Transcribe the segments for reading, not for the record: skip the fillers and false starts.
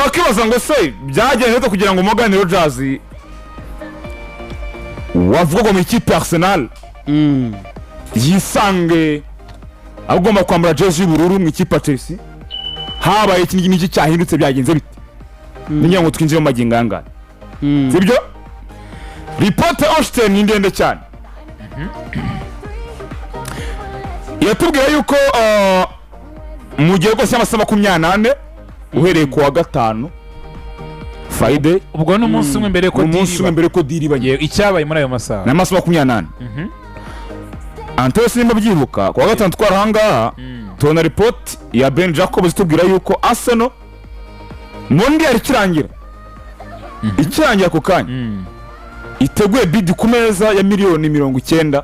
abantu bakibaza ngo se byagenze kugira ngo Morgan Rogers wavuga mu ikipe Arsenal yisange agomba kwambara jersey y'ubururu mu ikipe Chelsea habaye ikintu n'iki cyahindutse byagenze bite niyo ngo twinjire mu magingo yangana sibyo report Austin ni ndende cyane yatubwiye yuko mu gihe rwose y'amasaha 28 uhereye ku wa gatanu Friday ubwo n'umunsi umwe mbere ko diri bagiye icyabaye muri ayo masaha na masaha 28 Antoine nimba byibuka ku wa gatanu twarahanga tubona report ya Ben Jacobs tubwira yuko Arsenal mundi ari kirangira ku kanya iteguye bid ku meza ya miliyoni 90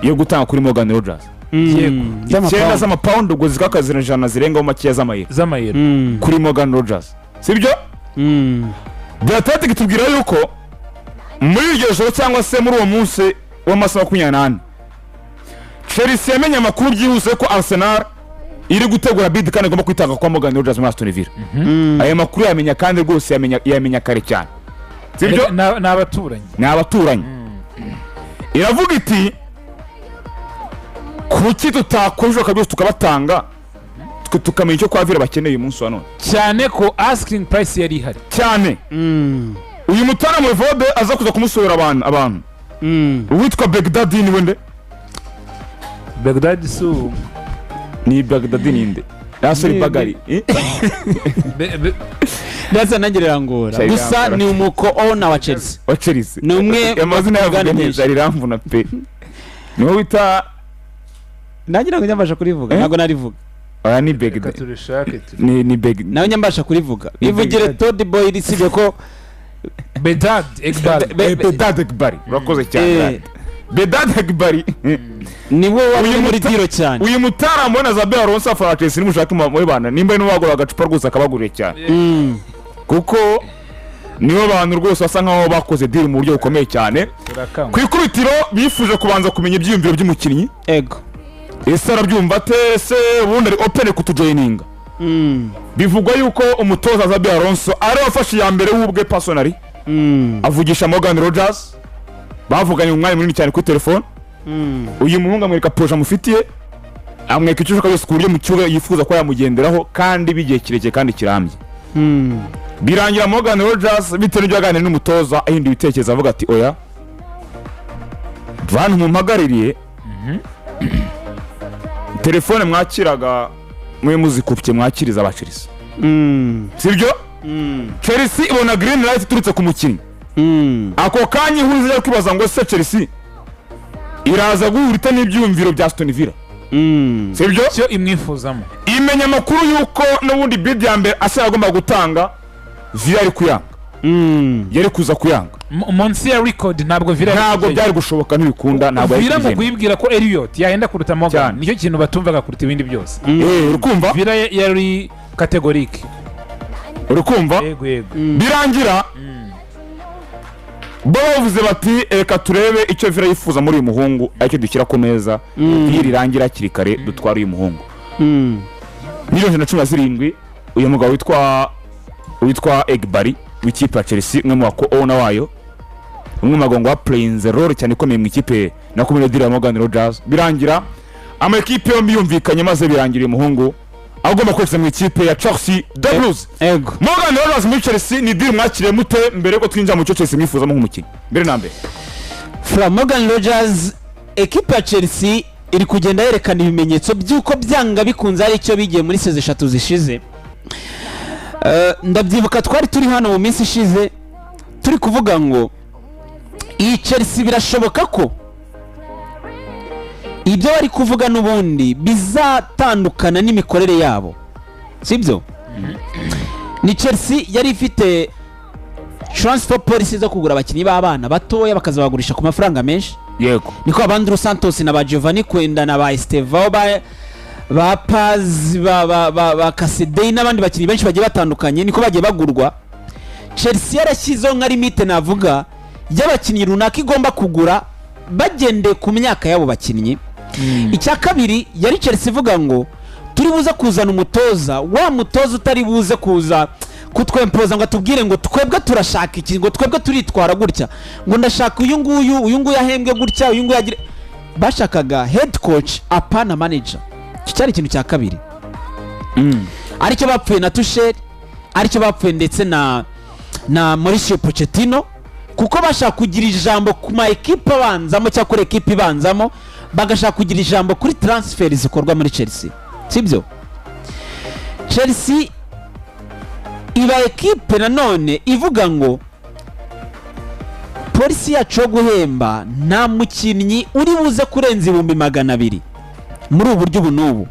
yo gutanga kuri Morgan Rogers yego z'amapound ubwo zikakazira jana zirenga mu makiya z'amayero kuri Morgan Rogers sibyo Datate kitubwira yuko muri iryo joro cyangwa se muri uwo munsi w'amasaha 28 Chelsea yamenye amakuru byihuse ko Arsenal iri gutegura bid kandi igomba kwitanga kwa Morgan Rogers muri Aston Villa ayo makuru yamenya kandi rwose yamenya kare cyane sibyo n'abaturanyi iravuga iti kuki tutakojoka byose tukabatanga tukamenya icyo kwa Villa bakeneye uyu munsi wa none cyane ko asking price yari ihari cyane uyu mutana mu Vode aza kuza kumusubira abantu witwa Baghdad ni wende Baghdad su ni Baghdad ninde Asuri Bagari ndaza nagerera ngora gusa ni umuko owner wa Chelsea ni umwe amazina y'abaganiriza riramvuna pe niwe wita nagira ngo nyambasha kurivuga ntago narivuga aya ni Baghdad ni Baghdad nawe nyambasha kurivuga bivugire Todd Boy risibye ko Bedad Ekbari urakoze cyane Bedad Ekbari niwe wari muri tiro cyane uyu mutara mbona za Bearonsa Francis nimushaka muri bana nimba n'ubagura agacupa rwose akabaguriye cyane kuko niwe bantu rwose basa nkaho bakoze deal mu buryo bukomeye cyane ku ikubitiro bifuje kubanza kumenya ibyiyumviro by'umukinnyi ego ese arabyumva ate se ubundi ari open kutujoininga bivugwa yuko umutoza za Bearonso ari wafashe ya mbere w'ubwe personally avugisha Morgan Rogers bavuganye umwanya munini cyane kuri telefone uyu muhungu amwereka proje amufitiye amwereka icyo cyose ku buryo mu cyuga yifuza ko yamugenderaho kandi bigiye kirekeye kandi kirambye birangira Morgan Rogers bitewe n'ibyaganira n'umutoza ahindi bitekerezo avuga ati oya bantu mumpagaririye telefone mwakiraga mwe muzikupye mwakiriza aba Chelsea sibyo Chelsea ibona green light turutse ku mukinnyi ako kanya ihuze yo kwibaza ngo se Chelsea iraza guhurita n'ibyumviro bya Aston Villa sibyo cyo imwifuzamo imenya amakuru yuko n'ubundi bid ya mbere asa agomba gutanga Villa ari kuyanga yari kuza kuyanga munsi ya record ntabwo byari gushoboka n'ibikunda ntabwo yari Villa mu kwibwira ko Elliot yahenda kuruta Morgan nicyo kintu batumvaga kuruta ibindi byose urukumva Villa yari categorique urukumva birangira bavuze bati reka turebe icyo Villa yifuza muri uyu muhungu ariko dushyira ku meza yirangira kirikare dutwara uyu muhungu miliyoni 17 uyu mugabo witwa Egbari w'ikipe ya Chelsea umwe mu owner wayo umwe magongo wa playing the role cyane ikomeye mu ikipe na kumwe deal ya Morgan Rogers birangira ama ekipe yombi yumvikanye maze birangira uyu muhungu agomba kwesa mu ikipe ya Chelsea The Blues Morgan Rogers muri Chelsea ni deal mwakiriye mute mbere ko twinjira mu cyo Chelsea mwifuzamo nk'umukinnyi mbere na mbere From Morgan Rogers ekipe ya Chelsea iri kugenda yerekana ibimenyetso by'uko byanga bikunze ari icyo bigiye muri sezo 3 zishize ndabyibuka twari turi hano mu minsi ishize turi kuvuga ngo iyi Chelsea birashoboka ko ibyo bari kuvuga n'ubundi bizatandukana n'imikorere yabo sibyo ni Chelsea yari ifite transfer policy zo kugura abakinnyi b'abana batoya bakazabagurisha ku mafaranga menshi yego niko Abandro Santos na ba Giovanni Kwenda na ba Estevao ba Paz ba Casadei n'abandi bakinnyi benshi bagiye batandukanye niko bagiye bagurwa Chelsea yarashyizeho nka limite navuga y'abakinnyi runaka igomba kugura bagendeye ku myaka yabo bakinnyi icya kabiri yari Chelsea ivuga ngo turi buze kuzana umutoza wa mutoza utari buze kutwempoza ngo atubwire ngo twebwe turashaka iki, ngo twebwe turitwara gutya, ngo ndashaka uyu nguyu ahembwe gutya, uyu nguyu agire. Bashakaga head coach apana manager. Icyo cyari ikintu cya kabiri. Aricyo bapfuye na Tuchel, aricyo bapfuye ndetse na Mauricio Pochettino, kuko bashaka kugira ijambo ku ma equipe abanzamo cyangwa kuri equipe ibanzamo, bagashaka kugira ijambo kuri transfer zikorwa muri Chelsea. Sibyo? Chelsea iba equipe nanone ivuga ngo polisi yacu yo guhemba nta mukinnyi uri buze kurenza 200,000 muri ubu buryo ubu n'ubu.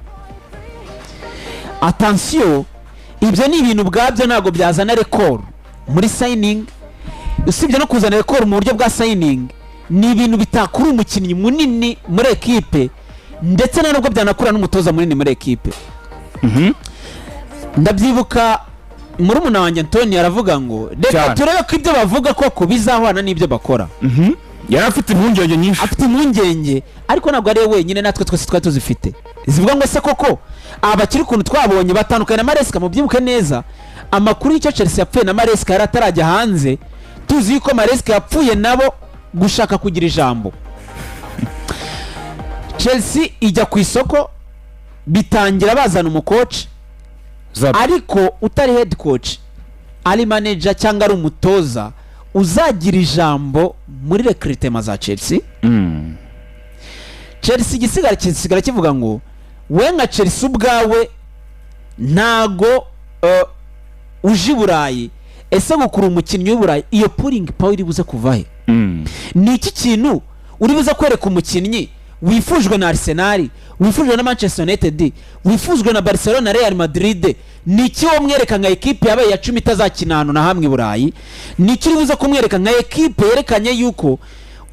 Attention, ibyo ni ibintu bwabyo ntabwo byazana record muri signing. Usibye no kuzana record mu buryo bwa signing, ni ibintu bitakura umukinnyi munini muri equipe, ndetse nubwo byanakura n'umutoza munini muri equipe. Ndabyibuka murumuna wanjye Antonio aravuga ngo reka turebe ko ibyo bavuga koko bizahwana n'ibyo bakora. Yari afite impungenge nyinshi, afite impungenge, ariko ntabwo ari wenyine, natwe twese twari tuzifite. Zivuga ngo se koko abakiri kuntu twabonye batandukanye na Maresca. Mubyibuke neza amakuru y'icyo Chelsea yapfuye na Maresca yari atarajya hanze, tuzi yuko Maresca yapfuye nabo gushaka kugira ijambo. Chelsea ijya ku isoko, bitangira bazana umukoci, ariko utari head coach, ari manager cyangwa ari umutoza uzagira ijambo muri recruitment za Chelsea. Chelsea gisigara kivuga ngo we nka Chelsea ubwawe ntago uje Burayi, ese gukura umukinnyi w'Uburayi iyo pulling power iri buze kuvahe? Ni iki kintu uri buze kwereka umukinnyi wifujwe na Arsenal, wifujwe na Manchester United, wifujwe na Barcelona, Real Madrid? Ni iki wo mwereka nka equipe yabaye ya 10 itazakina hano na hamwe Burayi? Ni iki uri buze kumwereka nka equipe yerekanye yuko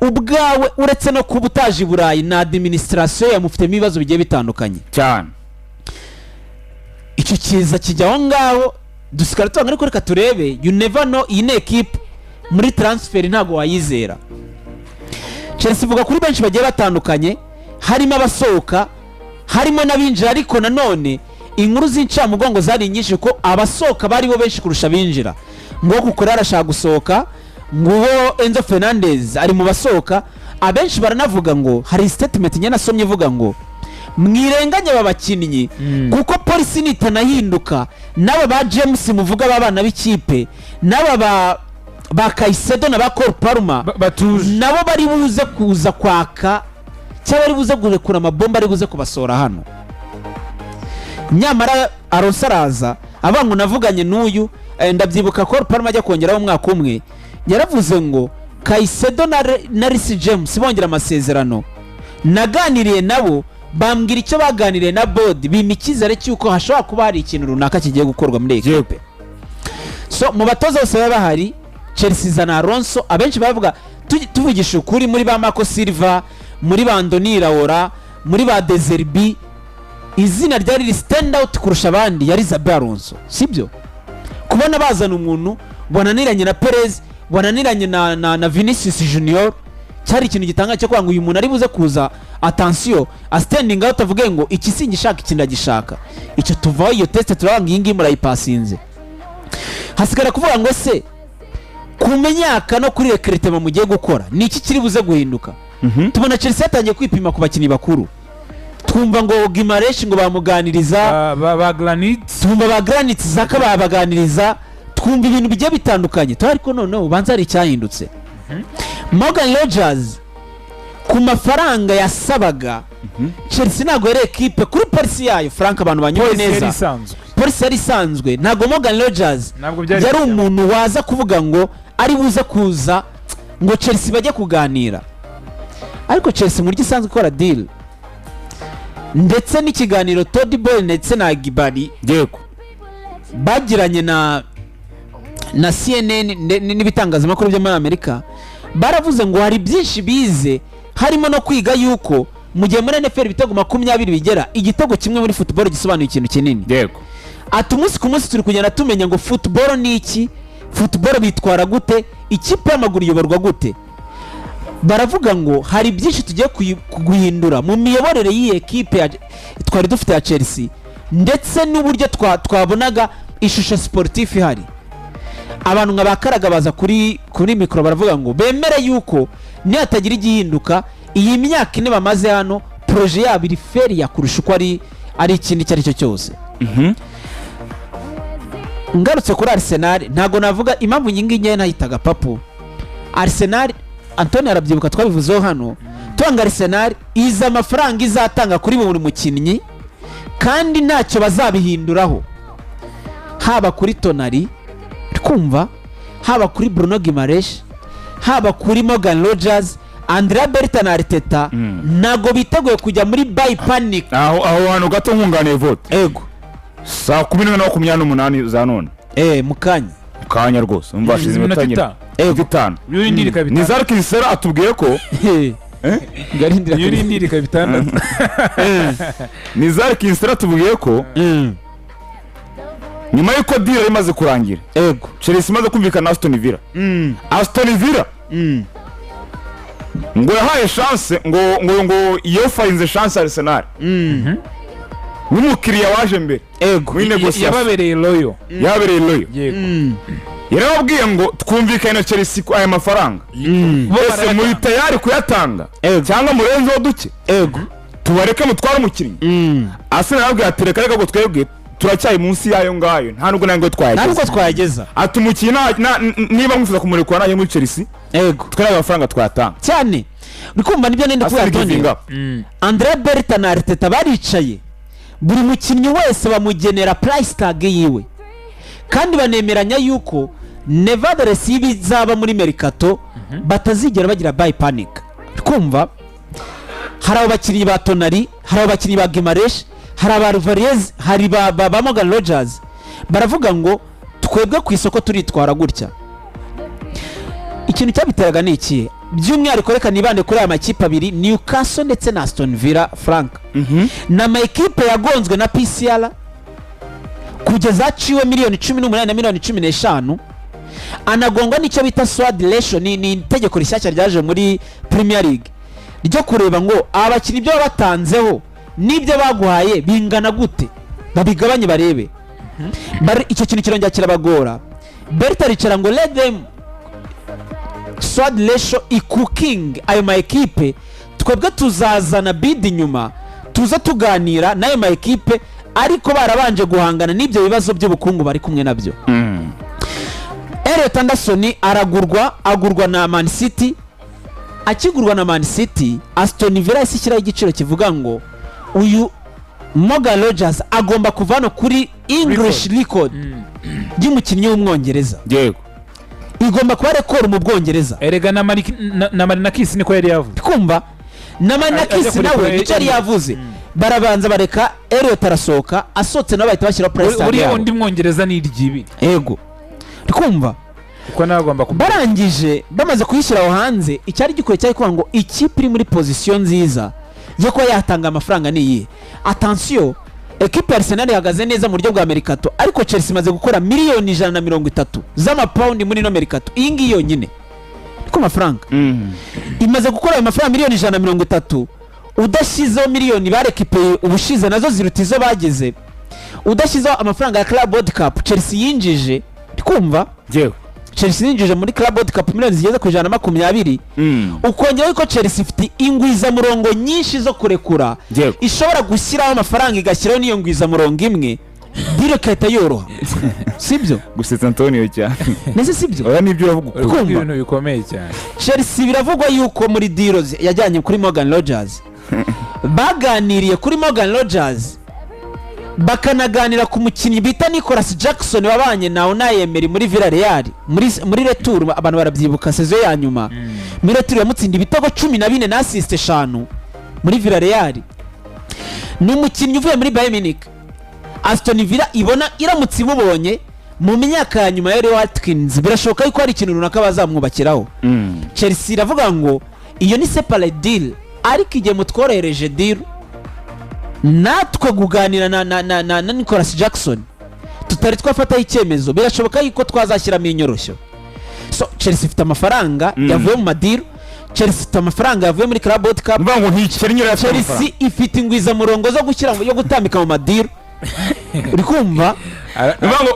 ubwawe uretse no kuba utaje Burayi na administration yamufitemo ibibazo bigiye bitandukanye cyane? Icyo kiza kijyaho ngaho dusikara twanga, ariko reka turebe, you never know, iyi ne equipe muri transfer ntago wayizera. Chelsea ivuga kuri benshi bagiye batandukanye, harimo abasohoka, harimo n'abinjira, ariko nanone inkuru z'incamugongo zari nyinshi ko abasohoka bari bo benshi kurusha binjira. Ngo gukora arashaka gusohoka, ngo Enzo Fernandez ari mu basohoka. Abenshi baranavuga ngo hari statement nyana somye ivuga ngo mwirenganye babakinnyi, kuko polisi nitanahinduka naba ba James muvuga babana b'ikipe, naba ba Caicedo na ba Cole Palmer nabo bari buze kuza kwaka cyangwa bari buze gurekura amabomba, ari buze kubasora hano. Nyamara Alonso araza abangu navuganye n'uyu, ndabyibuka Cole Palmer ajya kongeraho umwaka umwe, yaravuze ngo Caicedo na Reece James bongera amasezerano, naganiriye nabo bambwira icyo baganiriye na board, bimikizere cyuko hashobora kuba hari ikintu runaka kigiye gukorwa muri equipe. So mu batoza bose baba bahari, Chelsea zana Alonso. Abenshi bavuga tuvugisha ukuri, muri ba Marco Silva, muri ba Andoni Iraola, muri ba De Zerbi, izina ryari stand out kurusha abandi yari Xabi Alonso. Sibyo? Kubona bazana umuntu bonaniranye na Perez, bonaniranye na Vinicius Junior, cyari ikintu gitanga cyo kwanga uyu muntu ari buze kuza. Attention, a standing out avuge ngo iki singishaka ikinda gishaka. Icyo tuvaho iyo test turanga iyi ngiyi murayipasinze. Hasigara kuvuga ngo se kumenyaka no kuri recruitment mugiye gukora ni iki kiri buze guhinduka. Tubona Chelsea yatangiye kwipima ku bakinnyi bakuru. Twumva ngo Gimaresh ngo bamuganiriza ba Granit, twumva ba Granit zaka babaganiriza, twumva ibintu bigiye bitandukanye. Ariko none ubanza ari cyahindutse. Morgan Rogers ku mafaranga yasabaga Chelsea ntago yari equipe kuri polisi yayo. Frank abantu banyoye neza, polisi yari isanzwe, ntago Morgan Rogers yari umuntu waza kuvuga ngo ari buze kuza ngo Chelsea bajye kuganira. Ariko Chelsea muri gisanzwe ikora deal, ndetse n'ikiganiro Todd Boyle ndetse na Gibari yego bagiranye na CNN n'ibitangazamakuru byo muri Amerika, baravuze ngo hari byinshi bize, harimo no kwiga yuko mu gihe muri NFL ibitego 20 bigera, igitego kimwe muri football gisobanuye ikintu kinini. Yego. Ati umunsi ku munsi turi kugenda tumenya ngo football ni iki, football bitwara gute, ikipe y'amaguru iyoborwa gute. Baravuga ngo hari byinshi tugiye guhindura mu miyoborere y'iyi equipe twari dufite ya Chelsea, ndetse n'uburyo twabonaga ishusho sportif ihari. abantu nka bakaraga baza kuri mikoro baravuga ngo bemere yuko nihatagira igihinduka iyi myaka ine bamaze hano proje yabo iri feri kurusha uko ari ikindi icyo ari cyo cyose. Ngarutse kuri Arsenal ntago navuga impamvu nyingi ngiye nahitaga papu. Arsenal Antonio arabyibuka twabivuzeho hano twanga Arsenal iza amafaranga izatanga kuri buri mukinnyi kandi ntacyo bazabihinduraho, haba kuri Tonali kumva, haba kuri Bruno Guimaraes, haba kuri Morgan Rogers, Andrea Berta na Arteta nago biteguye kujya muri buy panic. aho hano gato nkunganiye vote ego saa 11:28 za none mukanya rwose umva shize iminota 5 yurindirika bitanu. Nizar Kinsera atubwiye ko yurindirika bitanu. Nizar Kinsera atubwiye ko nyuma yuko deal imaze kurangira ego Chelsea imaze kumvikana na Aston Villa. Aston Villa ngo yahaye chance ngo yofainze chance Arsenal n'umukiriya waje mbere ego yababereye loyo yarababwiye ngo twumvikane na Chelsea ko aya mafaranga bose muri tayari kuyatanga cyangwa murenzeho duke ego tubareke mutwara umukinnyi. Arsenal yabwiye ati reka ngo twebwe turacyaye munsi yayo ngayo nta nubwo nango twayageza ati umukinnyi niba mwifuza kumurekura nayo muri Chelsea ego twaraga amafaranga twatanga cyane. Urikumva nibyo nende kuya Antonio Andrea Berta na Arteta baricaye buri mukinnyi wese bamugenera price tag yiwe kandi banemeranya yuko nevertheless ibizaba muri Mercato batazigera bagira buy panic. Urikumva hari abakinnyi ba Tonali, hari abakinnyi ba Guimaraes, hari aba Alvarez, hari ba Morgan Rogers baravuga ngo twebwe ku isoko turitwara gutya. Ikintu cyabiteraga ni iki by'umwihariko reka nibande kuri aya makipe abiri Newcastle ndetse na Aston Villa Frank na makipe yagonzwe na PCR kugeza aciwe miliyoni 18 na miliyoni 15 anagongwa n'icyo bita sword ratio ni itegeko rishyashya ryaje muri Premier League ryo kureba ngo abakinnyi byo batanzeho nibyo baguhaye bingana gute babigabanye barebe. Icyo kintu kirongera kirabagora. Berta ricara ngo let them sword ratio cooking ayo ma equipe twebwe tuzazana bid nyuma tuza tuganira nayo ma equipe ariko barabanje guhangana n'ibyo bibazo by'ubukungu bari kumwe nabyo. Elliot Anderson agurwa na Man City. Akigurwa na Man City Aston Villa ishyiraho igiciro kivuga ngo uyu Morgan Rogers agomba kuvana kuri English record y'umukinnyi w'umwongereza. Yego igomba kuba record mu Bwongereza. Erega na Marinakis niko yari yavuze. Kumva na Marinakis nawe nicyo yari yavuze. Barabanza bareka Elliot arasohoka asohotse nabo bahita bashyiraho price tag. Uri undi mwongereza ni iryibi. Yego kumva uko nagomba barangije bamaze kuyishyiraho hanze icyari gikwiye cyari kuvuga ngo ikipe iri muri position nziza yo kuba yatanga amafaranga niyi. Attention equipe Arsenal ihagaze neza mu buryo bwa Mercato ariko Chelsea imaze gukora miliyoni 130 z'amapaundi muri no Mercato iyi ngiyi yonyine ko amafaranga imaze gukora ayo mafaranga miliyoni 130 udashyizeho miliyoni barekipe ubushize nazo ziruta izo bageze udashyizeho amafaranga ya Club World Cup Chelsea yinjije kumva yewe Chelsea yinjije muri Club World Cup miliyoni zigeze ku 120 ukongera ko Chelsea ifite ingwiza murongo nyinshi zo kurekura ishobora gushyiraho amafaranga igashyiraho niyo ngwiza murongo imwe direct yoroha sibyo gusetsa Antonio cyane nese sibyo oya nibyo uravuga ibintu bikomeye cyane. Chelsea biravugwa yuko muri deals yajyanye kuri Morgan Rogers baganiriye kuri Morgan Rogers bakanaganira ku mukinnyi bita Nicolas Jackson wabanye na Unai Emery muri Villarreal muri retour abantu barabyibuka saison ya nyuma muri retour yamutsinda ibitego 14 na assist 5 muri Villarreal. Ni umukinnyi uvuye muri Bayern Munich. Aston Villa ibona iramutse imubonye mu myaka ya nyuma ya Leo Watkins birashoboka yuko hari ikintu runaka bazamwubakiraho. Chelsea iravuga ngo iyo ni separate deal ariko igihe mutworohereje deal natwe kuganira na Nicolas Jackson tutari twafata icyemezo birashoboka yuko twazashyiramo inyoroshyo. So Chelsea ifite amafaranga yavuye mu madiru, Chelsea ifite amafaranga yavuye muri Club World Cup, mbango ntikeri nyira Chelsea ifite ingwiza murongo zo gushyira yo gutambika mu madiru uri kumva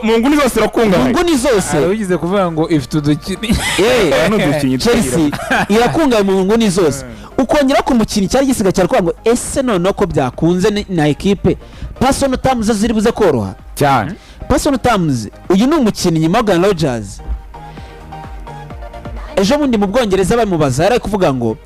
mu nguni zose irakungahaye nguni zose wigize kuvuga ngo ifite udukini Chelsea irakungahaye mu nguni zose ukongera ku mukinnyi cyari gisiga cyari kuvuga ngo ese noneho ko byakunze na ekipe personal terms ziri buze koroha cyane. personal terms uyu ni umukinnyi Morgan Rogers ejo bundi mu Bwongereza bamubaza yari kuvuga ngo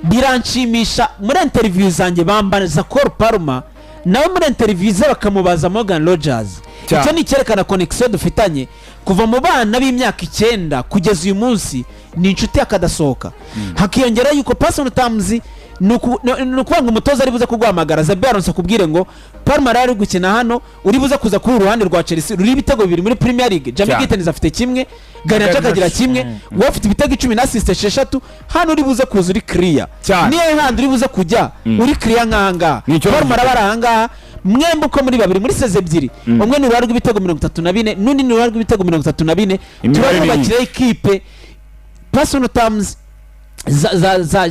biranshimisha muri interview zanjye bambaza Cole Palmer nawe muri interview ze bakamubaza Morgan Rogers. Icyo ni cyerekana connection dufitanye kuva mu bana b'imyaka 9 kugeza uyu munsi ni inshuti yakadasohoka. Hakiyongera yuko personal terms nukuvuga ngo umutoza ari buze kugwamagara Zabi Alonso kubwire ngo Palmer ari gukina hano uri buze kuza kuri uruhande rwa Chelsea ruri ibitego bibiri muri Premier League. Jamie Gittens afite kimwe, Garnacho akagira kimwe, wowe ufite ibitego 10 na assist 6 hano uri buze kuza uri clear. Niyo handi uri buze kujya uri clear nkanga. Palmer abaranga mwembe uko muri babiri muri seze ebyiri umwe ni uruhare rw'ibitego 34 n'undi ni uruhare rw'ibitego 34 turabona bakire equipe personal terms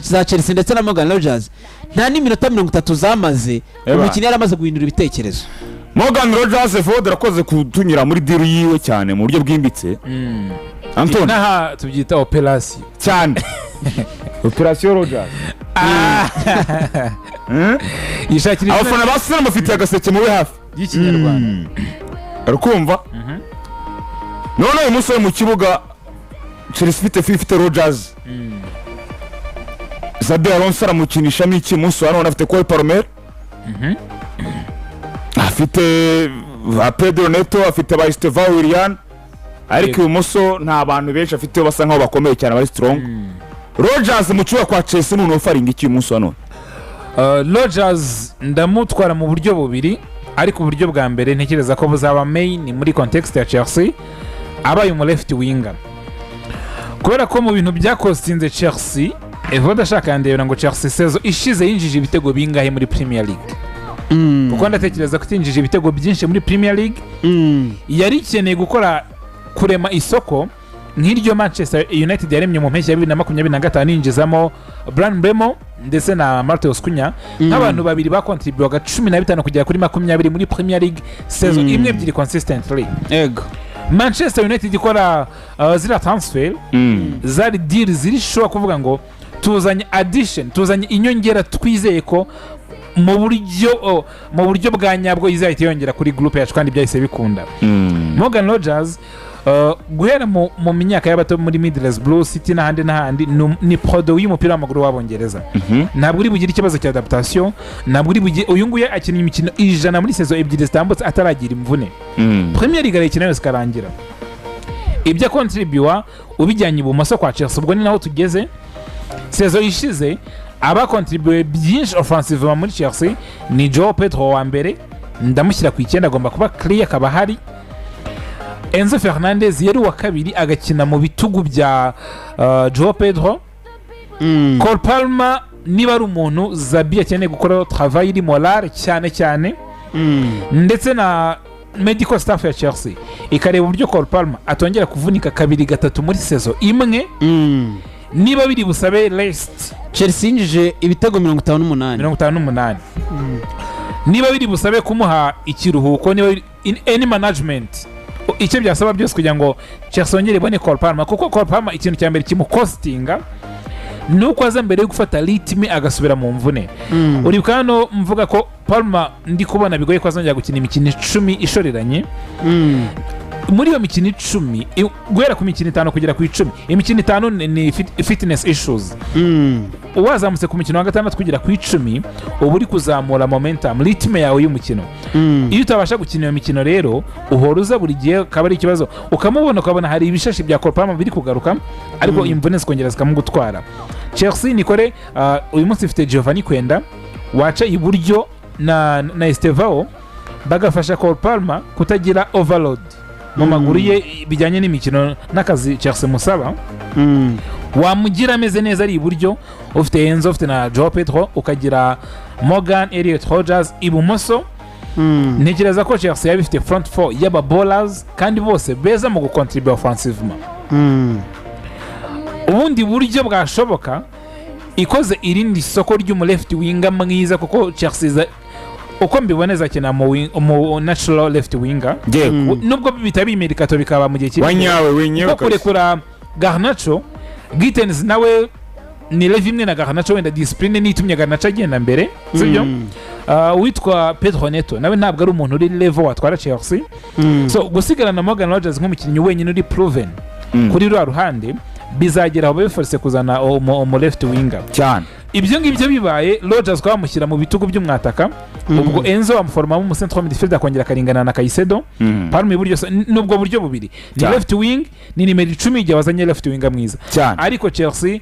za Chelsea ndetse na Morgan Rogers nta n'iminota 30 zamaze umukinnyi yaramaze guhindura ibitekerezo. Morgan Rogers Ford arakoze kutunyira muri deal yiwe cyane mu buryo bwimbitse. Anton naha tubyita operation cyane operation Rogers yishakira abafana basira mufite agaseke mu hafi y'ikinyarwanda arakumva none uyu musore mu kibuga Chelsea ifite Rogers Zabi Alonso aramukinisha n'iki munsi wa none afite Cole Palmer afite Pedro Neto afite ba Estevao Willian ariko uyu muso nta bantu benshi afite basa nkaho bakomeye cyane bari strong. Rogers mu kibuga kwa Chelsea none ufaringa iki munsi wa none Rogers ndamutwara mu buryo bubiri ariko uburyo bwa mbere ntekereza ko buzaba main muri context ya Chelsea abaye mu left winger kubera ko mu bintu byakostinze Chelsea Evoda shaka yandebera ngo Chelsea sezo ishize yinjije ibitego bingahe muri Premier League kuko ndatekereza ko tinjije ibitego byinshi muri Premier League yari ikeneye gukora kurema isoko nk'iryo Manchester United yaremye mu mpeshyi ya 2025 yinjizamo Bryan Mbeumo ndetse na Matheus Cunha nk'abantu babiri bakontribuwaga 15 kugera kuri 20 muri Premier League season imwe ebyiri consistently. Ego Manchester United ikora zira transfer zari deal ziri shobora kuvuga ngo tuzanye addition tuzanye inyongera twizeye ko mu buryo bwa nyabwo izahita yongera kuri groupe yacu kandi byahise bikunda. Morgan Rogers guhera mu myaka y'abato muri Middlesbrough Blue City n'ahandi ni produit y'umupira w'amaguru w'Abongereza. Ntabwo uri bugire ikibazo cya adaptation, ntabwo uri bugire uyu nguye akina imikino 100 muri saison ebyiri zitambutse ataragira imvune. Premier League arayikina yose karangira. Ibyo contribute ubijyanye ibumoso kwa Chelsea ubwo ni naho tugeze. Saison ishize aba contribute byinshi offensive muri Chelsea ni Joao Pedro wa mbere ndamushyira ku 9 agomba kuba clear kaba hari. Enzo Fernandez yari wa kabiri agakina mu bitugu bya Joao Pedro. Cole Palmer niba ari umuntu Zabi akeneye gukora travail iri moral cyane ndetse na medical staff ya Chelsea ikareba uburyo Cole Palmer atongera kuvunika kabiri gatatu muri saison imwe niba biri busabe rest. Chelsea injije ibitego 58 niba biri busabe kumuha ikiruhuko niba any management icyo byasaba byose kugira ngo Chelsea ongere ibone Cole Palmer kuko Cole Palmer ikintu cya mbere kimukostinga nuko aza mbere yo gufata ritme agasubira mu mvune. Uri kano mvuga ko Palmer ndi kubona bigoye ko azongera gukina imikino 10 ishoreranye. Muri iyo mikino 10 guhera ku mikino 5 kugera ku 10 imikino 5 ni fitness issues. Uwazamutse ku mikino wa gatandatu kugera ku 10 ubu uri kuzamura momentum ritme yawe y'umukino. Iyo utabasha gukina iyo mikino rero uhoruza buri gihe kabari ikibazo ukamubona ukabona hari ibishashi bya Cole Palmer biri kugaruka ariko imvune zikongera zikamugutwara. Chelsea nikore uyu munsi ifite Giovanni Kwenda waca iburyo na Estevao bagafasha Cole Palmer kutagira overload mu maguru ye bijyanye n'imikino n'akazi Chelsea musaba. Wamugira ameze neza ari iburyo ufite Enzo ufite na Joao Pedro ukagira Morgan Rogers ibumoso. Ntekereza ko Chelsea yabifite front four y'aba bowlers kandi bose beza mu gucontribute offensivement. Ubundi buryo bwashoboka ikoze irindi soko ry'umu left winger mwiza kuko Chelsea uko mbiboneza akina mu natural left winger nubwo bitabimirikato bikaba mu gihe kimwe wanyawe wenyewe ko kurekura Garnacho Gittens nawe ni level imwe na Garnacho wenda discipline nitumye Garnacho agenda mbere sibyo witwa Pedro Neto nawe ntabwo ari umuntu uri level watwara Chelsea so gusigarana Morgan Rogers nk'umukinnyi wenyine uri proven kuri rwa ruhande bizagera aho biforce kuzana mu left winger cyane ibyo ngibyo bibaye Rogers kwamushyira mu bitugu by'umwataka ubwo Enzo amuforma mu central midfield akongera akaringana na Caicedo Palme iburyo nubwo buryo bubiri ni left wing ni nimero 10 igihe wazanye left winger mwiza ariko Chelsea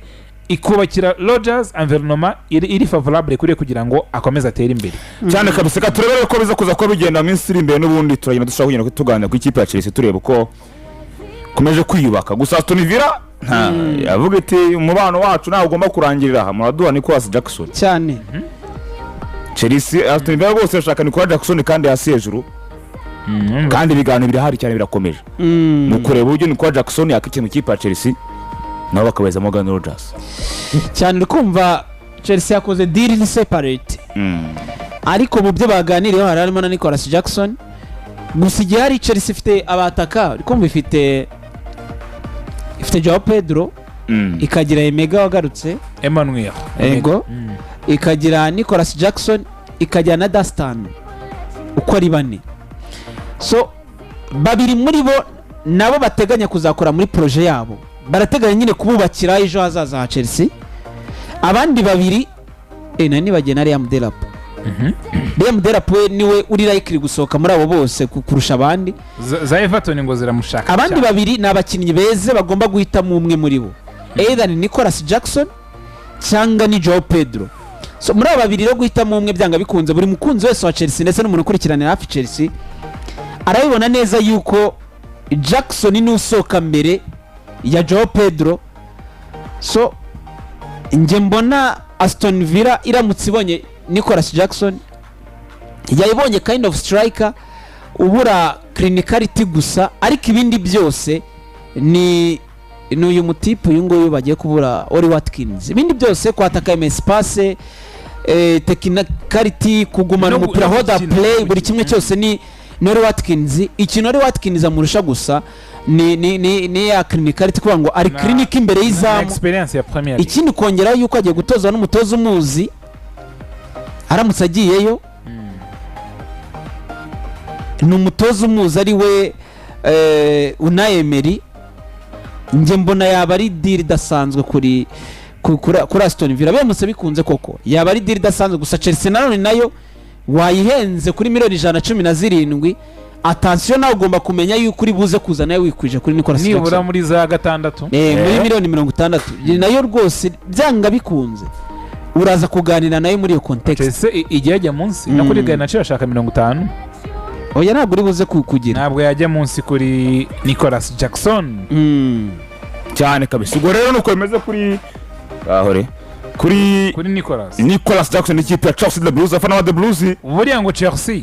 ikubakira Rogers environnement iri favorable kuri kugira ngo akomeze atere imbere cyane kabisa ka turebere ko biza kuza ko bigenda mu minsi iri imbere n'ubundi turagenda dushaka kugenda tuganira ku ikipe ya Chelsea turebe uko komeje kwiyubaka gusa Aston Villa yavuga iti umubano wacu ntabwo ugomba kurangirira aha muraduha Nicolas Jackson cyane Chelsea Aston Villa bose bashaka Nicolas Jackson kandi hasi hejuru kandi ibiganiro birahari cyane birakomeje mu kureba uburyo Nicolas Jackson yakikira mu kipe ya Chelsea nabo bakabeza Morgan Rogers cyane kumva Chelsea yakoze deal ni separate ariko mu byo baganiriyeho harimo na Nicolas Jackson gusa igihe hari Chelsea ifite abataka kumva ifite Joao Pedro ikagira Emega wagarutse Emmanuel ego ikagira Nicolas Jackson ikagira na Dastan uko ari bane so babiri muri bo nabo bateganya kuzakora muri projet yabo barateganya nyine kububakira ejo hazaza ha Chelsea abandi babiri nani bagena Liam Delap Liam Delap niwe uri likely gusohoka muri abo bose kurusha abandi za Everton ngo ziramushaka abandi babiri nabakinnyi beze bagomba guhita mu umwe muri bo either ni Nicolas Jackson cyangwa ni Joao Pedro so muri abo babiri ro guhita mu umwe byanga bikunze buri mukunzi wese wa Chelsea ndetse n'umuntu ukurikiranira hafi Chelsea arabibona neza yuko Jackson ni usohoka mbere ya Joao Pedro so nje mbona Aston Villa iramutse ibonye Nicolas Jackson yayibonye kind of striker ubura clinicality gusa ariko ibindi byose ni uyu mutipe uyu nguyu bagiye kubura Oli Watkins ibindi byose kwataka space technicality kugumana umupira hoda play buri kimwe cyose ni Oli Watkins ikintu Oli Watkins amurusha gusa ni ya clinicality kuvuga ngo ari clinic imbere y'izamu experience ya Premier League ikindi kongera yuko agiye gutozwa n'umutoza umuzi aramutse agiyeyo ni umutoza umuzi ari we Unai Emery nge mbona yaba ari deal idasanzwe kuri Aston Villa bemutse bikunze koko yaba ari deal idasanzwe gusa Chelsea nanone nayo wayihenze kuri miliyoni 117 attention nawe ugomba kumenya yuko uri buze kuza nawe wikwije kuri Nicolas Jackson nibura muri za 6 muri miliyoni 60 nayo rwose byanga bikunze uraza kuganira nayo muri iyo context Chelsea igiye ajya munsi no kuri Garnacho ashaka 50 oya ntabwo uri buze kugira ntabwo yajya munsi kuri Nicolas Jackson cyane kabisa ubwo rero nuko bimeze kuri ahore kuri Nicolas Jackson ikipe ya Chelsea the Blues afana wa the Blues buriya ngo Chelsea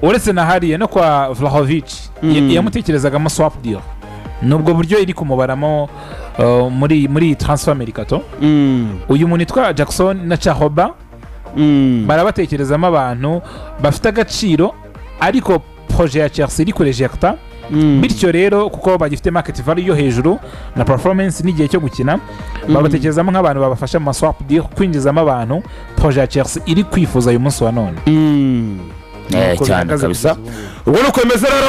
uretse na hariya no kwa Vlahovic yamutekerezagamo swap deal nubwo buryo iri kumubaramo muri transfer mercato uyu muntu itwa Jackson na Chahoba barabatekerezamo abantu bafite agaciro ariko projet ya Chelsea iri kurejecta bityo rero kuko bagifite market value yo hejuru na performance n'igihe cyo gukina babatekerezamo nk'abantu babafasha mu swap deal kwinjizamo abantu projet ya Chelsea iri kwifuza uyu munsi wa none cyane kabisa ubwo nuko bimeze rero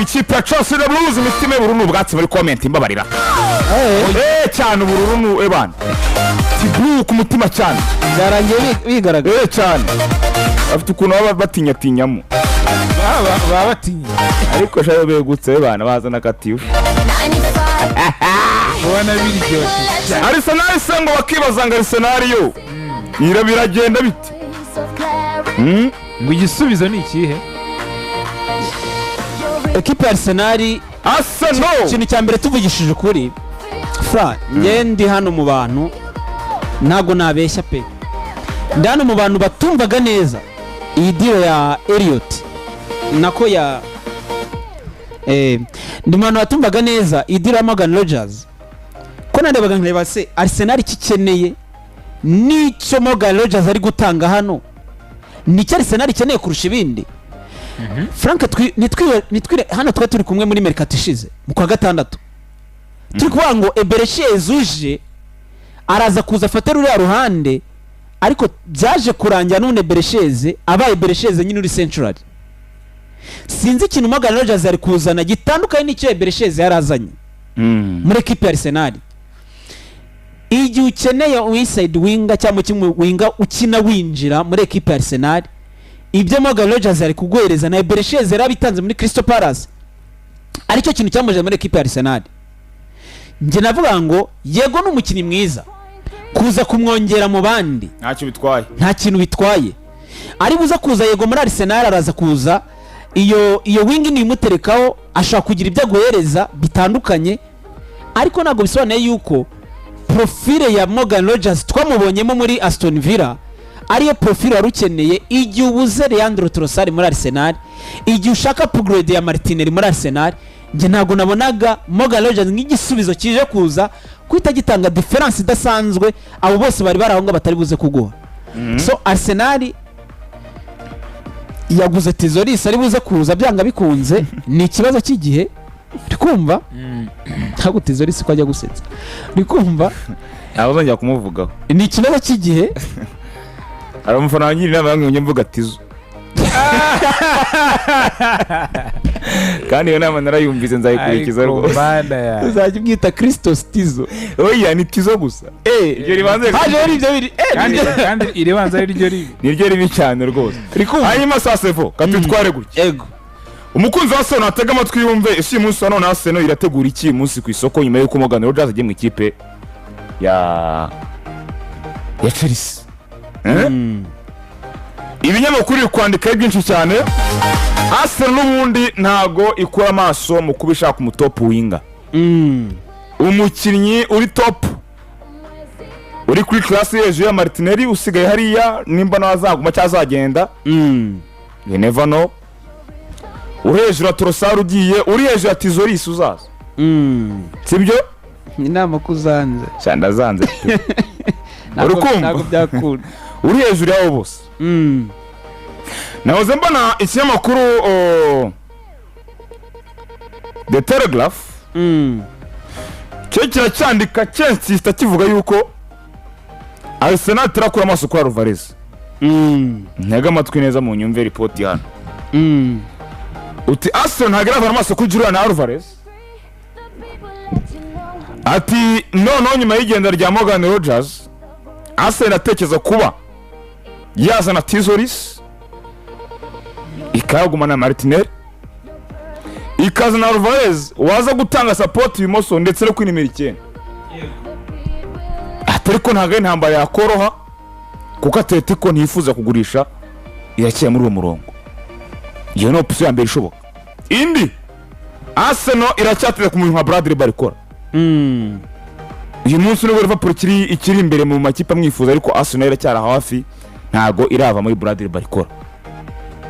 ikipe ya Chelsea the Blues imitima y'ubururu n'ubwatsi bari comment imbabarira cyane ubururu ebana blue ku mutima cyane byarangiye bigaragara cyane afite ukuntu baba batinyatinyamo baba batinya ariko shayo begutse bana bazana katifu ubona biryoshye Arsenal sengo bakibazanga Arsenal yo biragenda bite ngo igisubizo ni ikihe equipe Arsenal ikintu cya mbere tuvugishije ukuri fra ndi hano mu bantu ntago nabeshya pe ndi hano mu bantu batumvaga neza iyi deal ya Elliot nako ya ndi mu bantu batumvaga neza iyi deal ya Morgan Rogers ko narebaga nkareba se Arsenal ikikeneye n'icyo Morgan Rogers ari gutanga hano nicyo Arsenal ikeneye kurusha ibindi. Frank nitwire hano twari turi kumwe muri Mercato ishize mu kwa gatandatu turi kuvuga ngo Eberechiez uje araza kuza afata ruriya ruhande, ariko byaje kurangira none Eberechiez abaye Eberechiez nyine uri central. Sinzi ikintu Morgan Rogers ari kuzana gitandukanye n'icyo Eberechiez yarazanye muri equipe ya Arsenal. Igihe ukeneye inside winger cyangwa kimwe winger ukina winjira muri equipe ya Arsenal, ibyo Morgan Rogers ari kuguhereza na Eberechiez yarabitanze muri Crystal Palace, aricyo kintu cyamuje muri equipe ya Arsenal. Nje navuga ngo yego n'umukinnyi mwiza, kuza kumwongera mu bandi nta kintu bitwaye. Ari buza kuza yego muri Arsenal, araza kuza iyo wing ni imuterekaho, ashaka kugira ibyo aguhereza bitandukanye, ariko ntabwo bisobanuye yuko profile ya Morgan Rogers twamubonyemo muri Aston Villa ariyo profile wari ukeneye igihe ubuze Leandro Trossard muri Arsenal, igihe ushaka upgrade ya Martinelli muri Arsenal. Nje ntabwo nabonaga Morgan Rogers nk'igisubizo kije kuza kwita gitanga difference idasanzwe abo bose bari barahonga batari buze kuguha. So Arsenal yaguze Tizoris ari buze kuza byanga bikunze, ni ikibazo cy'igihe. Rikumva ntabwo Tizoris ko ajya gusetsa, rikumva abazongera kumuvugaho, ni ikibazo cy'igihe. aramufana nyiri n'abamwe njye mvuga Tizo kandi iyo nama narayumvise nzayikurikiza rwose. Uzajya umwita Christos Tizo. Oya ni Tizo gusa. Ibyo ribanze kandi iribanza ari ryo ribi. Niryo ribi cyane rwose. Hanyuma Sasevo katutware gutya. Ego. Umukunzi wa Arsenal atega amatwi yumve isi munsi none Arsenal irategura iki munsi ku isoko nyuma y'uko Morgan Rogers agiye mu ikipe ya Chelsea. Ibinyamakuru kwandika byinshi cyane. Arsenal n'ubundi ntago ikura amaso mu kubishaka mu top winger. Umukinnyi uri top uri kuri class hejuru ya Martinelli usigaye hariya nimba nazaguma cyazagenda. You never know. Uhejuru ya Trossard ugiye, uri hejuru ya Tizoris uzaza. Sibyo? Inama kuzanze. Cyanda zanze. Ntabwo byakunda. Uri hejuru yabo bose. Nahoze mbona ikinyamakuru The Telegraph cyo kiracyandika cyensista kivuga yuko Arsenal tirakura amaso kwa Alvarez. Ntega amatwi neza mu nyumve report hano. Uti Arsenal ntagira amaso kuri Julian Alvarez. Ati no nyuma y'igenda rya Morgan Rogers Arsenal atekereza kuba yazana Tizoris, ikagumana Martinelli, ikazana Alvarez waza gutanga support bimoso ndetse no kwinimira icyenda. Atariko ntago intambara yakoroha kuko Atletico ntifuza kugurisha irakiye muri uwo murongo. Iyo no option ya mbere ishoboka. Indi Arsenal iracyateze ku muntu nka Bradley Barcola. Uyu munsi n'ubwo Liverpool ikiri imbere mu makipe amwifuza, ariko Arsenal iracyara hafi ntago irava muri Bradley Barcola.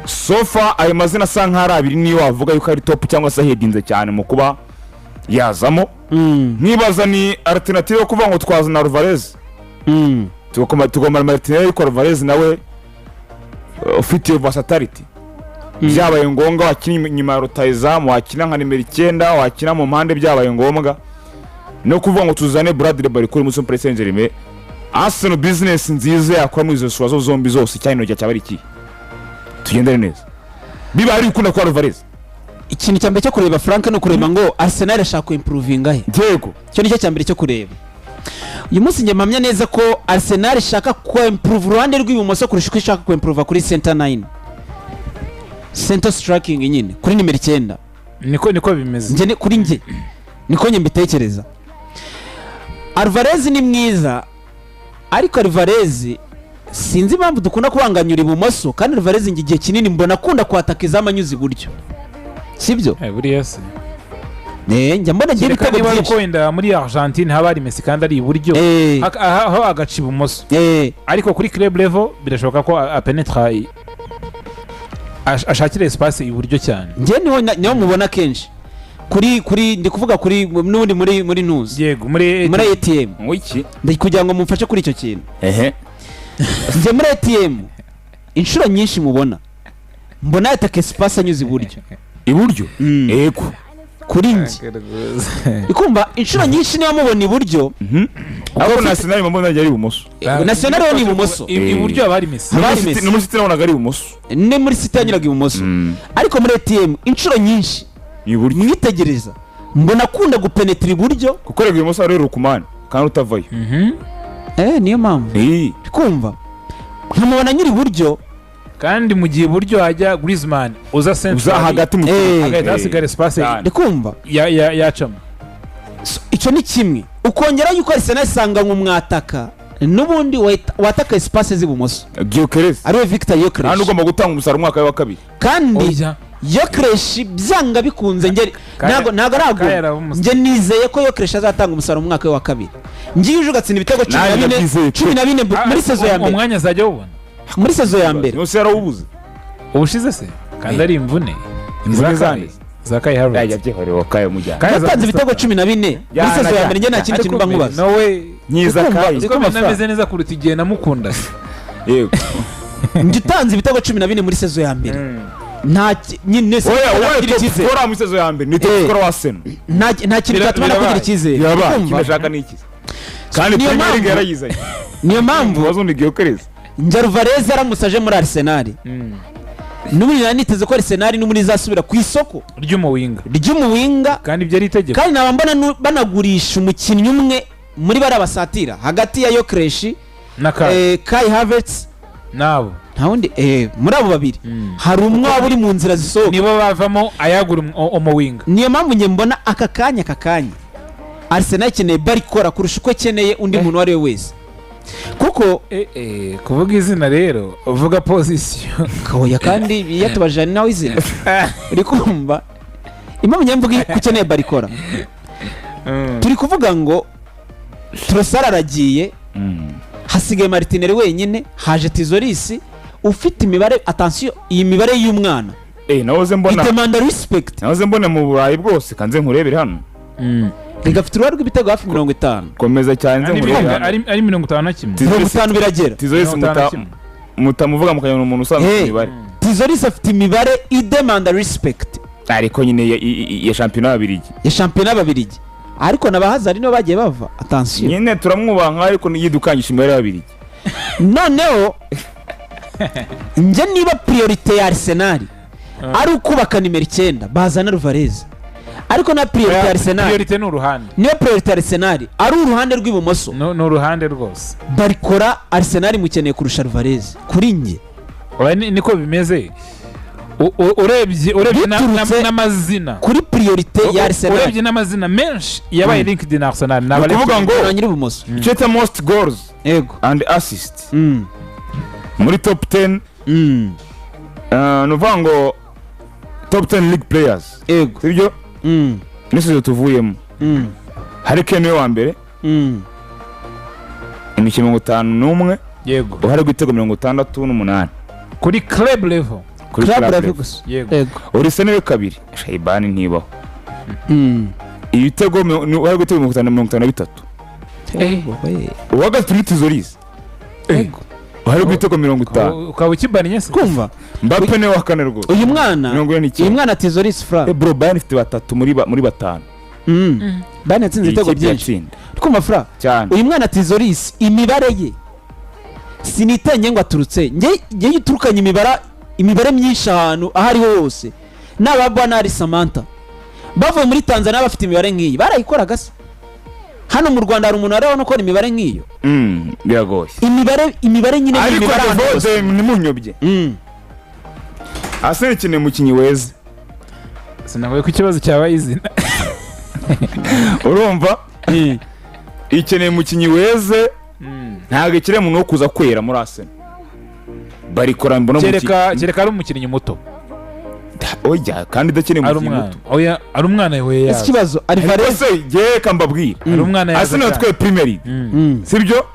Sofa ayo mazina asa nk'ari abiri niyo wavuga yuko ari top cyangwa se hedinze cyane mu kuba yazamo. Nibaza ni alternative yo kuvuga ngo twazana Alvarez. Tugomba Martinelli ko Alvarez nawe ufite versatility. Byabaye ngombwa wakina nyuma ya Rutahizamu, wakina nka nimero 9, wakina mu mpande byabaye ngombwa no kuvuga ngo tuzane Bradley Barcola muri Paris Saint-Germain. Arsenal business nziza yakora mu izo swazo zombi zose cyane no cyabari iki tugendere neza biba ari ukunda kwa Alvarez. Ikintu cyambere cyo kureba Frank no kureba ngo Arsenal ashaka ku improvinga he. Yego cyo nicyo cyambere cyo kureba. Uyu munsi nge mpamya neza ko Arsenal ishaka ku improve ruhande rw'ibumoso kurusha ko ishaka ku improve kuri center 9, center striking nyine kuri nimero 9. Niko bimeze. Nge kuri nge niko nye mbitekereza. Alvarez ni mwiza, ariko Alvarez sinzi impamvu dukunda kubanganyura ibumoso, kandi Alvarez igihe kinini mbona akunda kwataka izamanyuzi buryo. Sibyo? Buriya se. Njya mbona ngiye bitego byinshi. Ko wenda muri Argentine haba ari Messi kandi ari iburyo, aho agaca ibumoso. Ariko kuri club level birashoboka ko apenetra ashakira espace iburyo cyane. Nge niho mubona kenshi. Kuri ndi kuvuga kuri n'undi muri news. Yego muri ATM. Wiki Ndi kugira ngo mumfashe kuri icyo kintu. Nje muri ATM inshuro nyinshi mubona mbona yataka espace anyuze iburyo yego kuri njye ikumva inshuro nyinshi niba mubona iburyo ariko national mbona ari ibumoso national yo ni ibumoso iburyo abari Messi no muri City nabonaga ari ibumoso ne muri City yanyuraga ibumoso ariko muri ATM inshuro nyinshi iburyo mwitegereza mbona akunda gupenetra iburyo kuko rega ibumoso ari Rukumani kandi utavayo niyo mpamvu kumva nkamubona nyiri iburyo kandi mu gihe iburyo hajya Griezmann uza hagati mu agahita hasigara espace ndikumva yacamo icyo ni kimwe ukongera yuko Arsenal isanga mwataka n'ubundi wataka espace z'ibumoso Gyökeres ariwe Victor Gyökeres kandi ugomba gutanga umusaruro umwaka wa kabiri kandi Gyökeres byanga bikunze ntago nje nizeye ko Gyökeres azatanga umusaruro umwaka wa kabiri ngiye ujugatse ibitego 14 muri sezo ya mbere umwanya azajya ubona muri sezo ya mbere yose yarawubuze ubushize se kandi ari imvune za Kai Havertz yajyehorewe Kai mujyana yatanze ibitego 14 muri sezo ya mbere nge nta kindi kintu bankubaza nowe nyiza Kai nameze neza kuruta igihe namukunda yego nge utanze ibitego 14 muri sezo ya mbere nta nyine se skora mu sezo ya mbere ni skora wa Arsenal nta kintu cyatuma nakugira icyizere kimeshaka niki kandi Premier League yarayizanye niyo mpamvu wazundi Gyökeres Alvarez aramusaje muri Arsenal n'ubundi naniteze ko Arsenal n'umuri zasubira ku isoko ry'umuwinga kandi ibyo ari itegeko kandi nabambona banagurisha umukinnyi umwe muri barabasatira hagati ya Gyökeres na Kai Havertz nabo nta wundi muri abo babiri hari umwe waba uri mu nzira zisohoka nibo bavamo ayagura umuwinga niyo mpamvu njye mbona aka kanya Arsenal ikeneye Barikora kurusha uko ikeneye undi muntu uwo ari we wese kuko kuvuga izina rero uvuga position kahoya kandi yatubajije nawe izina uri kumva impamvu nyamvuga ko ukeneye Barikora turi kuvuga ngo Trossard aragiye hasigaye Martinelli wenyine haje Tizoris ufite imibare attention iyi mibare y'umwana nawoze mbona demanda respect nawoze mbona mu Burayi bwose kanze nkurebere hano rigafite uruhare rw'ibitego hafi 50 komeza cyane nze nkurebere ari 51 50 biragera Tizoris mutamuvuga mukanyana umuntu usanzwe imibare Tizoris afite imibare idemanda respect ariko nyine ya championnat babirigi ariko nabahazari no bagiye bava attention nyine turamwubaha ariko yidukangisha imibare babirigi noneho nje niba priorite ya Arsenal ari ukubaka nimero 9 bazana Alvarez ariko na priorite ya Arsenal priorite n'uruhande niyo priorite ya Arsenal ari uruhande rw'ibumoso no ruhande rwose Barikora Arsenal mukeneye kurusha Alvarez kuri nge niko bimeze urebye n'amazina kuri priorite ya Arsenal urebye n'amazina menshi yabaye linked na Arsenal navuga ngo nyiri ibumoso cheta most goals and assists muri top 10 nuvuga ngo top 10 league players sibyo nizo tuvuyemo hari Kane wa mbere imikino 51 yego uhari gwitego 68 kuri club level yego Olise niwe kabiri Shaibani ntibaho ibitego uhari gwitego 53 uwagatatu ni Tizoris yego uhari gwitego 50 ukaba ukibaniye se kumva Mbappe ne wa kane rwose uyu mwana Tizoris fra bro Bayern ifite batatu muri batanu Bayern yatsinze ibitego byinshi kumva fra uyu mwana Tizoris imibare ye sinitenye ngo aturutse nge yiturukanye imibare myinshi ahantu ahariho hose n'ababwana ari Samantha bavuye muri Tanzania bafite imibare nk'iyi barayikoraga se hano mu Rwanda hari umuntu arabona ko imibare nk'iyo biragoye imibare nyine ariko devoze ni munyobye Arsenal ikeneye umukinnyi weza sinavuye ko ikibazo cyabaye izina urumva ikeneye umukinnyi weze ntabwo ikireye umuntu wo kuza kwera muri Arsenal Barikora mbona kereka ari umukinnyi muto oya kandi dakeneye umukinnyi muto oya ari umwana we yaje ikibazo Alvarez yeka mbabwira ari umwana yaje Arsenal twe Premier League sibyo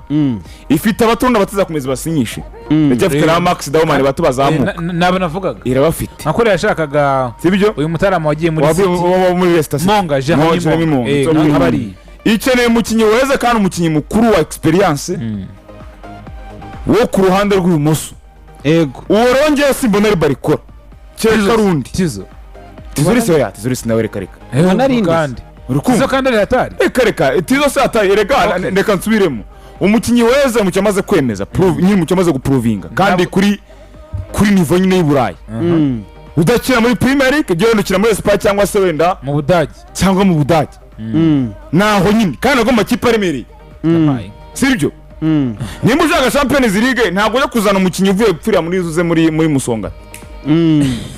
ifite abatonda batiza kumeza basinyishe ndafite na Max Dauman bato bazamuka nabo navugaga irabafite nakore yashakaga sibyo uyu mutarama wagiye muri City muri Leicester Monga Jeremy nkabari ikeneye umukinnyi weza kandi umukinnyi mukuru wa experience wo ku ruhande rw'ibumoso ego uwo rongeye simbona ari barikora kereka rundi Tizo tizurisi oya tizurisi nawe reka narindi. kandi urukumva Tizo kandi ari hatari reka tizo se ataye reka Okay. reka nsubiremo umukinnyi weza mucyo amaze kwemeza prove nyine mucyo amaze guprovinga kandi Ntabwo- kuri niveau nyine y'Iburayi udakina muri Premier League jya wendukira muri Espagne cyangwa se wenda mu Budage cyangwa mu Budage naho nyine kandi agomba kipe aremereye Yabaye. sibyo nimba ushaka Champions League ntabwo ujya kuzana umukinnyi uvuye gupfira muri zuze muri musonga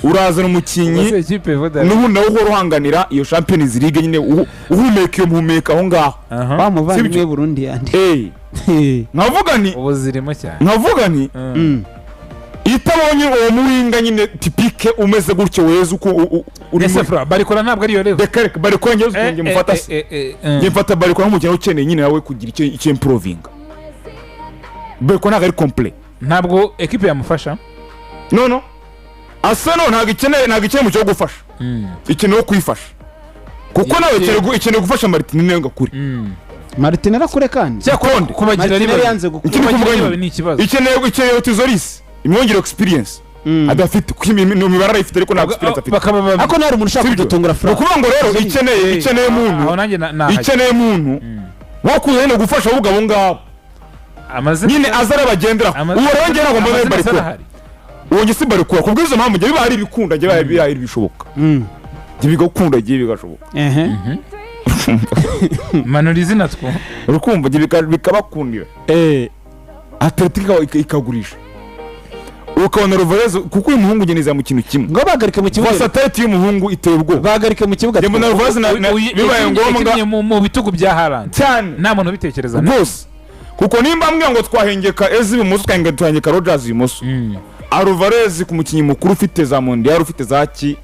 urazana umukinnyi Ese ikipe Vodafone n'ubundi nawe uhora uhanganira iyo Champions League nyine uhumeka iyo muhumeka aho ngaho wa muvandimwe Sibyo? Burundi yandi nkavuga nti ubu zirimo cyane itabonye uwo muwinga nyine tipike umeze gutyo weza uko uri ese fra barikora ntabwo ari yo rero reka barikora ngeze ukunge mufata se nge mfata barikora nk'umukino ukeneye nyine nawe kugira icyo improvinga barikora ntabwo ari complet ntabwo ekipe yamufasha no Arsenal ntabwo ikeneye mu cyo gufasha ikeneye kwifasha kuko nawe ikeneye gufasha Martinelli ngakuri Martinelli akure kandi cyakonde kubagira ari Martinelli babi yanze gukura Ikindi kubagira ari kumuganya. babi ni ikibazo ikeneye Tizoris imwongera experience adafite kuko imibare arayifite ariko nta experience afite bakaba babi ako ntari umuntu ushaka Sibyo? kudutungura ni fra ukuvuga ngo rero ikeneye aho umuntu nanjye nahajya ikeneye umuntu wo kuza nyine gufasha ahubwo abo ngabo amazina nyine aza arabagendera uwo rero njye ntabwo mbona amazina barikura arahari. uwo njye si barikura ku bw'izo mpamvu njye biba hari ibikunda njye biba hari ibishoboka njye bigakunda njye bigashoboka ehe manura izina two urukumva njye bikabakundira Atletico ikagurisha ukabona Alvarez kuko uyu muhungu ngeneza mu kintu kimwe ngo bagarike mu kibuga versatility y'umuhungu iteye ubwoba bagarike mu kibuga njye mbona Alvarez bibaye ngombwa mu bitugu bya Haaland cyane nta muntu ubitekereza rwose kuko nimba ambwira ngo twahengeka Eze ibumoso twahengeka Rodgers ibumoso Alvarez ku mukinnyi mukuru ufite za mondial ufite za ki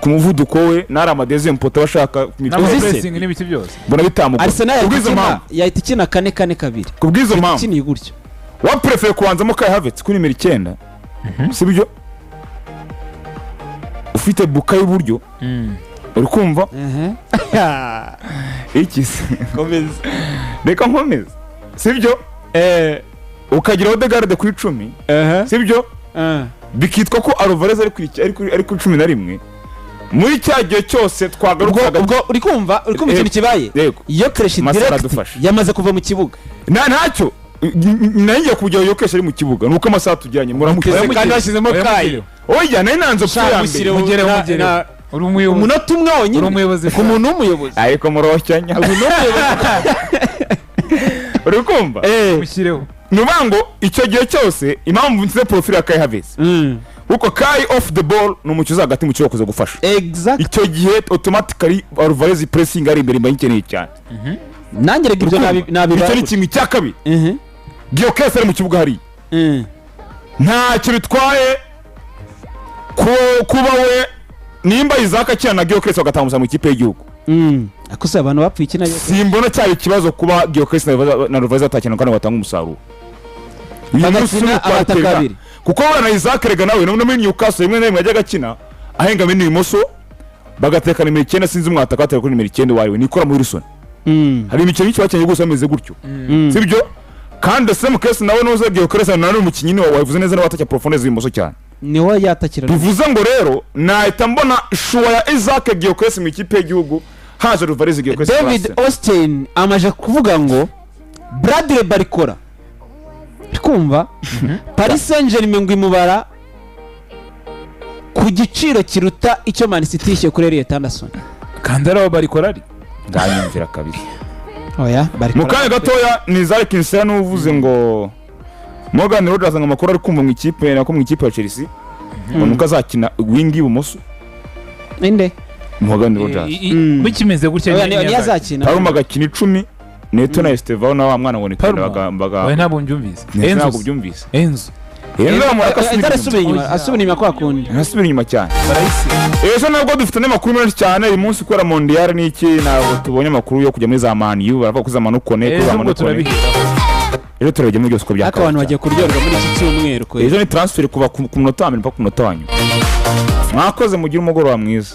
ku muvuduko we nari amadezi mpota bashaka n'amapressing n'ibiti byose mbona bitamugo Arsenal kubwizo mpamvu yahita ikina 4-4-2 kubwizo mpamvu ikiniye gutyo wa prefer kubanzamo Kai Havertz kuri nimero 9 sibyo ufite buka y'uburyo uri kumva iki se komeza reka nkomeza sibyo ukagira Odegaard kuri 10 sibyo bikitwa ko Alvarez ari ku 11 muri cya gihe cyose twagarukaga ubwo uri kumva ikintu kibaye yego iyo Cresci Masara direct adufasha. yamaze kuva mu kibuga ntacyo nanjye kujya iyo kesha ari mu kibuga nuko amasaha tujyanye muramukira kandi bashyizemo Kai oya nari nanze option mushyire ya mbere mugere uri umuyobozi umunota umwe uri wonyine umuyobozi ku muntu w'umuyobozi ariko murocyanya uri kumva mushyireho nuvuga ngo icyo gihe cyose impamvu nsize profile ya Kai Havertz kuko Kai off the ball ni umukiza hagati mu kibuga kuza gufasha exact icyo gihe automatically Alvarez pressing ari imbere mbayikeneye cyane nanjye rega ibyo nabibara icyo ni kimwe cya kabiri Gyökeres ari mu kibuga hari ntacyo bitwaye kuba we nimba Isaac akina na Gyökeres bagatambuza mu ikipe y'igihugu akose abantu bapfuye ikina simbona cyari ikibazo kuba Gyökeres na Alvarez atakina kandi batanga umusaruro bagakina abataka babiri kuko bana Isaac rega nawe no muri Newcastle rimwe na rimwe yajyaga akina ahenga muri imoso bagateka nimero 9 sinzi umwataka atera kuri nimero 9 wariwe nikora muri Wilson hari imikino y'icyo bakeneye gusa ameze gutyo sibyo kandi Sam Case nawe nuze Gyökeres na nari umukinnyi ni wavuze neza n'abataka profondeur imoso cyane niwe yatakira bivuze ngo rero nahita mbona shuwa ya Isaac Gyökeres mu ikipe y'igihugu haje Alvarez Gyökeres David Austin amaje kuvuga ngo Bradley Barcola kumva Paris Saint-Germain ngo imubara ku giciro kiruta icyo Man City yishyuye kuri Elliot Anderson kandi araho barikora ari nganyumvira kabiri oya Barcola mu kanya gatoya ni Zarek Nsera n'uvuze ngo Morgan Rodgers ngo amakuru ari kumva mu ikipe nako mu ikipe ya Chelsea ngo nuko azakina wing ibumoso inde Morgan Rodgers bikimeze gutya ni azakina Paruma gakina 10 Neto na Estevao na wa mwana ngo ni kandi oya ntabwo mbyumvise ntabwo byumvise Enzo asubira inyuma kwa kundi asubira inyuma cyane barayisi ejo nabwo dufite n'amakuru menshi cyane uyu munsi kubera mondial n'iki ntabwo tubonye amakuru yo kujya muri za Man U baravuga ko za Manu Kone ejo turabijya muri byose uko byakabaye abantu bagiye kuryoherwa muri iki cyumweru ejo ni transfer kuva ku munota wa mbere mpaka ku munota wa nyuma mwakoze mugire umugoroba mwiza